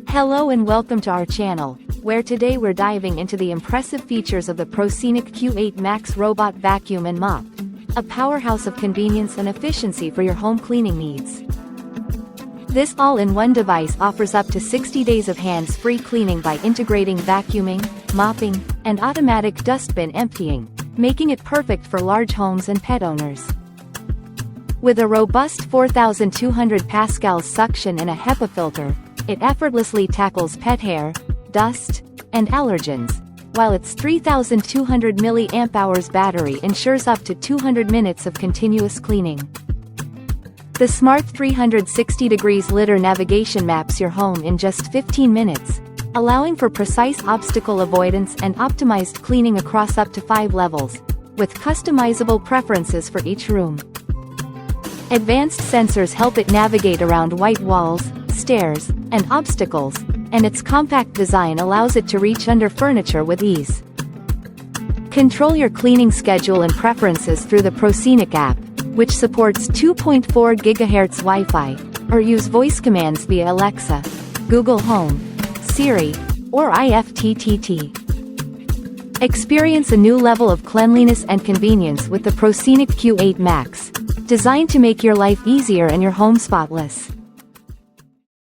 Hello and welcome to our channel, where today we're diving into the impressive features of the Proscenic Q8 Max robot vacuum and mop. A powerhouse of convenience and efficiency for your home cleaning needs. This all-in-one device offers up to 60 days of hands-free cleaning by integrating vacuuming, mopping, and automatic dustbin emptying, making it perfect for large homes and pet owners. With a robust 4,200 pascals suction and a HEPA filter, it effortlessly tackles pet hair, dust, and allergens, while its 3,200 mAh battery ensures up to 200 minutes of continuous cleaning. The smart 360-degree LiDAR navigation maps your home in just 15 minutes, allowing for precise obstacle avoidance and optimized cleaning across up to 5 levels, with customizable preferences for each room. Advanced sensors help it navigate around white walls, stairs, and obstacles, and its compact design allows it to reach under furniture with ease. Control your cleaning schedule and preferences through the Proscenic App, which supports 2.4 GHz Wi-Fi, or use voice commands via Alexa, Google Home, Siri, or IFTTT. Experience a new level of cleanliness and convenience with the Proscenic Q8 Max, designed to make your life easier and your home spotless.